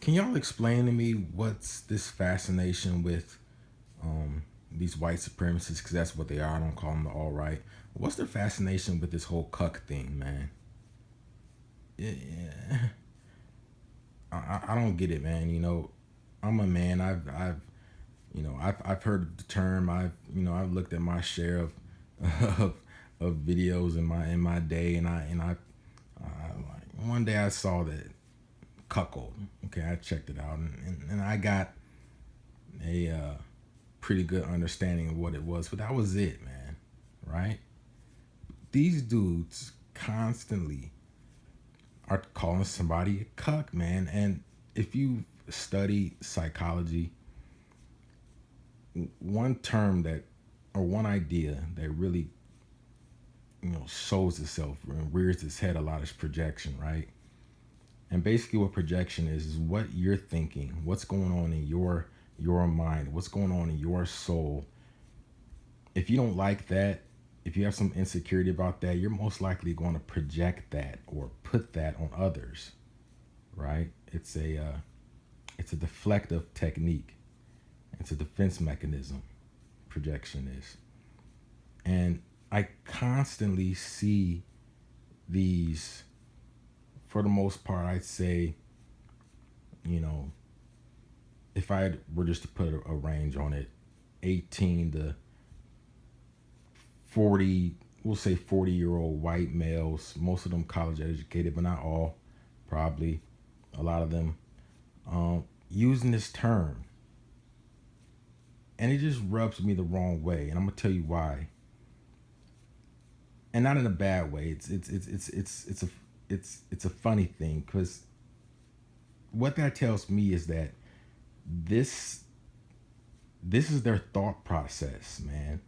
Can y'all explain to me what's this fascination with these white supremacists? Because that's what they are. I don't call them the all right. What's their fascination with this whole cuck thing, man? Yeah, I don't get it, man. I'm a man. I've heard the term. I've looked at my share of of, of videos in my day, like, one day I saw that cuckold. Okay, I checked it out, and I got a pretty good understanding of what it was, but that was it, man. Right? These dudes constantly are calling somebody a cuck, man. And if you study psychology, one term that, or one idea that really, shows itself and rears its head a lot is projection, right? And basically, what projection is what you're thinking, what's going on in your mind, what's going on in your soul. If you don't like that, if you have some insecurity about that, you're most likely going to project that or put that on others, right? It's a deflective technique. It's a defense mechanism. Projection is, and I constantly see these. For the most part, I'd say, you know, if I were just to put a range on it, 18 to 40, we'll say 40-year-old white males, most of them college educated, but not all, probably a lot of them, using this term. And it just rubs me the wrong way. And I'm going to tell you why. And not in a bad way. It's a funny thing, because what that tells me is that this this is their thought process, man.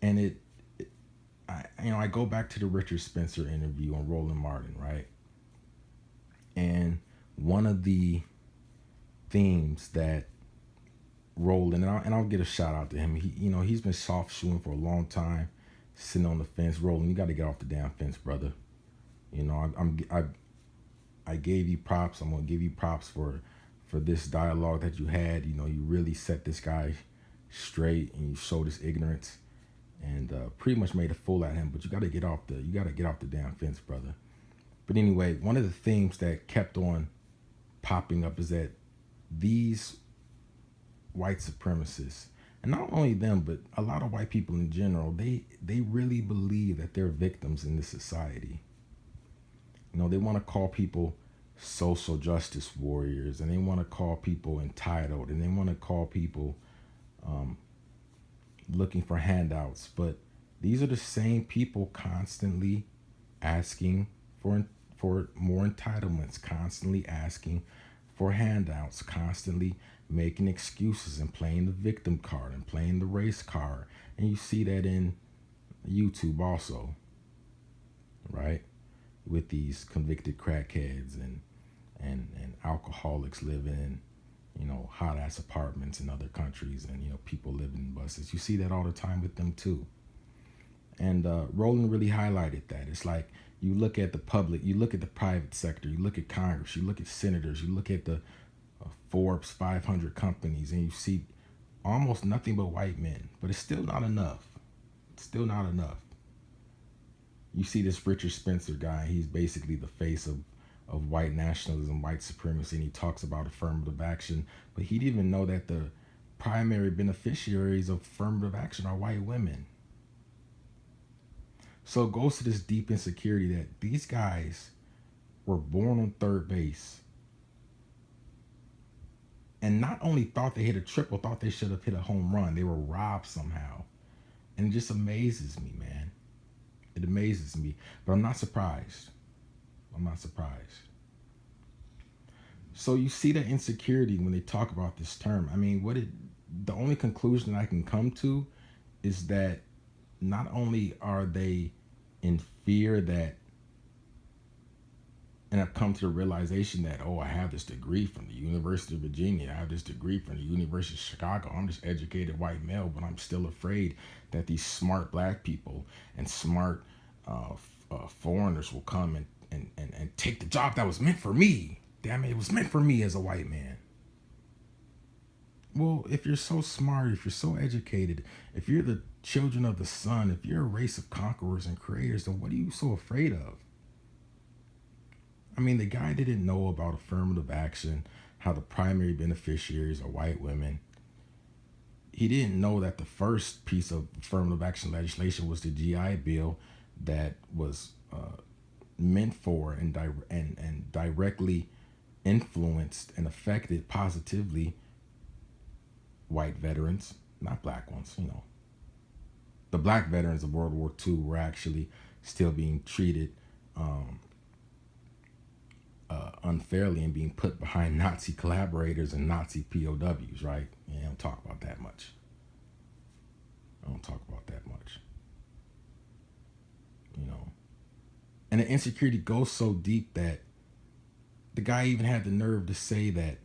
And I go back to the Richard Spencer interview on Roland Martin, right? And one of the themes that Roland, and I'll get a shout out to him. He's been soft shoeing for a long time, sitting on the fence. Roland, you got to get off the damn fence, brother. I gave you props. I'm gonna give you props for this dialogue that you had. You really set this guy straight, and you showed his ignorance, and pretty much made a fool out of him. But you gotta get off the damn fence, brother. But anyway, one of the themes that kept on popping up is that these white supremacists, and not only them, but a lot of white people in general, they really believe that they're victims in this society. They want to call people social justice warriors, and they want to call people entitled, and they want to call people looking for handouts. But these are the same people constantly asking for more entitlements, constantly asking for handouts, constantly making excuses and playing the victim card and playing the race card. And you see that in YouTube also, right? With these convicted crackheads and alcoholics living in hot ass apartments in other countries, and people living in buses. You see that all the time with them too. And Roland really highlighted that. It's like you look at the public, you look at the private sector, you look at Congress, you look at senators, you look at the Forbes 500 companies, and you see almost nothing but white men. But it's still not enough. It's still not enough. You see this Richard Spencer guy, he's basically the face of white nationalism, white supremacy, and he talks about affirmative action, but he didn't even know that the primary beneficiaries of affirmative action are white women. So it goes to this deep insecurity that these guys were born on third base and not only thought they hit a triple, thought they should have hit a home run. They were robbed somehow. And it just amazes me, man. It amazes me, but I'm not surprised. I'm not surprised. So you see that insecurity when they talk about this term. I mean, the only conclusion I can come to is that not only are they in fear that, and I've come to the realization that, I have this degree from the University of Virginia, I have this degree from the University of Chicago, I'm just educated white male, but I'm still afraid that these smart black people and smart foreigners will come and take the job that was meant for me. Damn it, it was meant for me as a white man. Well, if you're so smart, if you're so educated, if you're the children of the sun, if you're a race of conquerors and creators, then what are you so afraid of? I mean, the guy didn't know about affirmative action, how the primary beneficiaries are white women. He didn't know that the first piece of affirmative action legislation was the GI Bill that was meant for and directly influenced and affected positively white veterans, not black ones. You know, the black veterans of World War II were actually still being treated um, unfairly and being put behind Nazi collaborators and Nazi POWs, right? Yeah, I don't talk about that much. I don't talk about that much, you know. And the insecurity goes so deep that the guy even had the nerve to say that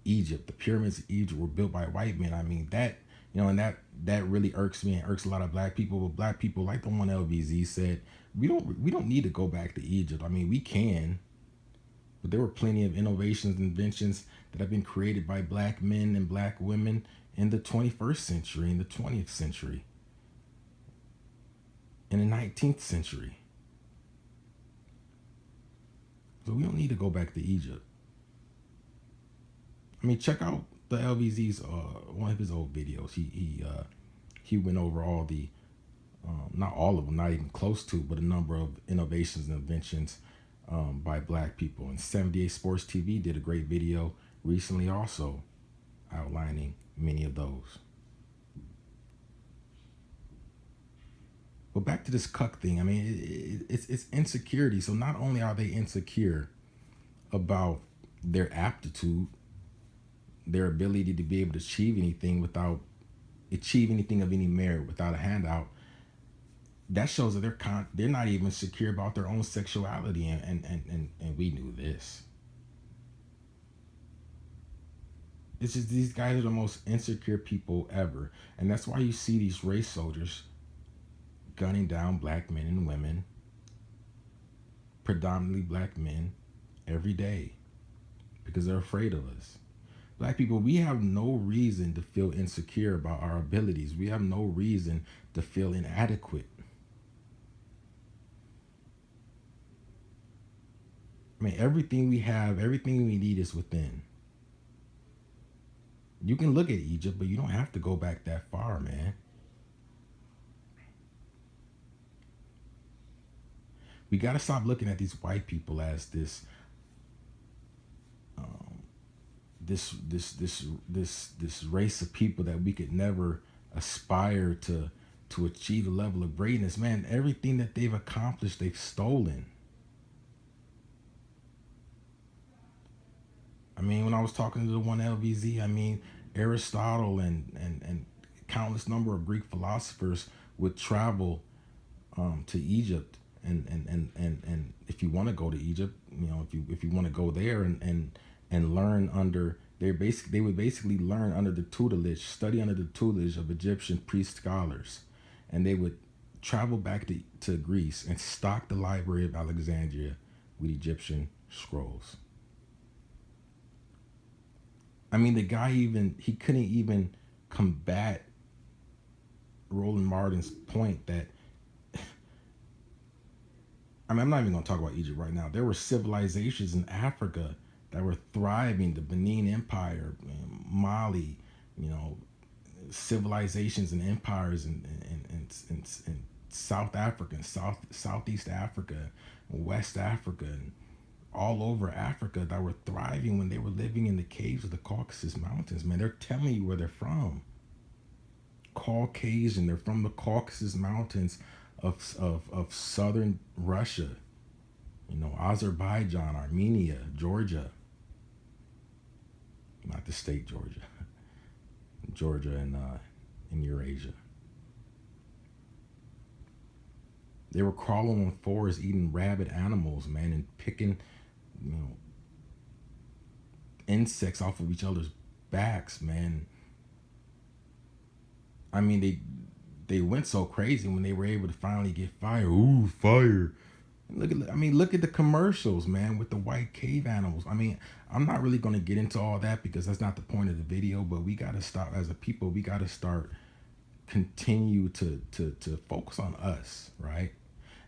Egypt, the pyramids of Egypt, were built by white men. I mean, that, you know, and that really irks me and irks a lot of black people. But black people, like the one LBZ said, we don't need to go back to Egypt. I mean, we can, but there were plenty of innovations and inventions that have been created by black men and black women in the 21st century, in the 20th century, in the 19th century. So we don't need to go back to Egypt. I mean, check out the LVZ's one of his old videos. He went over all the not all of them, not even close to, but a number of innovations and inventions by black people. And 78 Sports TV did a great video recently also outlining many of those. But back to this cuck thing. I mean, it's insecurity. So not only are they insecure about their aptitude, their ability to be able to achieve anything without achieve anything of any merit without a handout, that shows that they're not even secure about their own sexuality, and we knew this. It's just these guys are the most insecure people ever, and that's why you see these race soldiers gunning down black men and women, predominantly black men, every day because they're afraid of us. Black people, we have no reason to feel insecure about our abilities. We have no reason to feel inadequate. I mean, everything we have, everything we need is within. You can look at Egypt, but you don't have to go back that far, man. We got to stop looking at these white people as this race of people that we could never aspire to achieve a level of greatness. Man, everything that they've accomplished, they've stolen. I mean, when I was talking to the one LVZ, I mean, Aristotle and countless number of Greek philosophers would travel to Egypt, and if you want to go to Egypt, you know, if you want to go there and learn under they would basically learn under the tutelage, study under the tutelage of Egyptian priest scholars, and they would travel back to Greece and stock the Library of Alexandria with Egyptian scrolls. I mean, the guy he couldn't even combat Roland Martin's point that, I mean, I'm not even going to talk about Egypt right now. There were civilizations in Africa that were thriving, the Benin Empire, Mali, you know, civilizations and empires in South Africa, Southeast Africa, West Africa, and all over Africa that were thriving when they were living in the caves of the Caucasus Mountains. Man, they're telling you where they're from. Caucasian, they're from the Caucasus Mountains of southern Russia, you know, Azerbaijan, Armenia, Georgia, not the state Georgia, Georgia in Eurasia. They were crawling on fours, eating rabid animals, man, and picking, you know, insects off of each other's backs, man. I mean, they went so crazy when they were able to finally get fire. Ooh, fire! Look at the commercials, man, with the white cave animals. I mean, I'm not really going to get into all that because that's not the point of the video. But we got to stop as a people. We got to start continue to focus on us, right?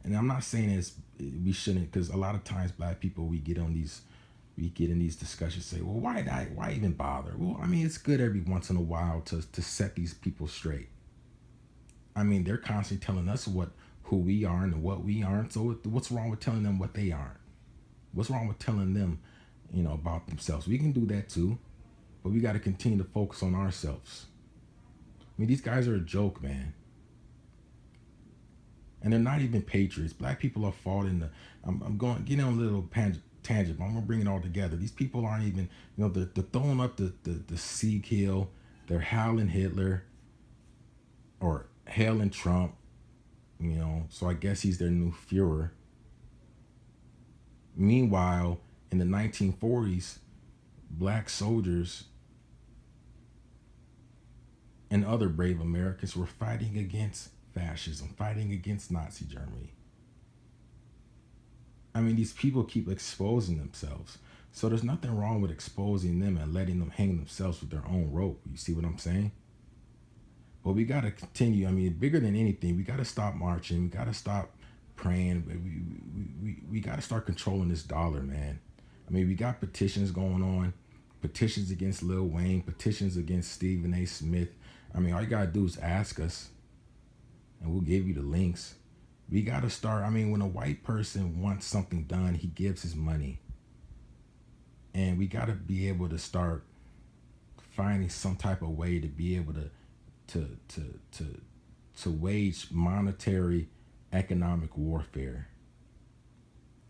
And I'm not saying we shouldn't, because a lot of times black people we get in these discussions, say, well, why even bother? Well, I mean, it's good every once in a while to set these people straight. I mean, they're constantly telling us who we are and what we aren't. So what's wrong with telling them what they aren't? What's wrong with telling them, about themselves? We can do that too, but we got to continue to focus on ourselves. I mean, these guys are a joke, man, and they're not even patriots. Black people are fought in the. I'm going getting on a little tangent, but I'm gonna bring it all together. These people aren't even, they're throwing up the Sieg Hill. They're howling Hitler or hailing Trump. So I guess he's their new Führer. Meanwhile, in the 1940s, black soldiers and other brave Americans were fighting against fascism, fighting against Nazi Germany. I mean, these people keep exposing themselves. So there's nothing wrong with exposing them and letting them hang themselves with their own rope. You see what I'm saying? But we got to continue. I mean, bigger than anything, we got to stop marching. We got to stop praying. We got to start controlling this dollar, man. I mean, we got petitions going on, petitions against Lil Wayne, petitions against Stephen A. Smith. I mean, all you got to do is ask us, and we'll give you the links. We got to start. I mean, when a white person wants something done, he gives his money. And we got to be able to start finding some type of way to be able to wage monetary economic warfare.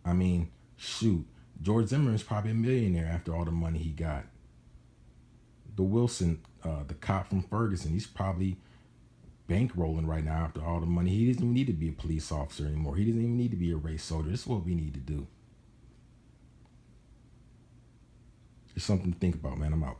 I mean, shoot, George Zimmerman is probably a millionaire after all the money he got. The Wilson, the cop from Ferguson, he's probably bankrolling right now after all the money. He doesn't even need to be a police officer anymore. He doesn't even need to be a race soldier. This is what we need to do. It's something to think about, man. I'm out.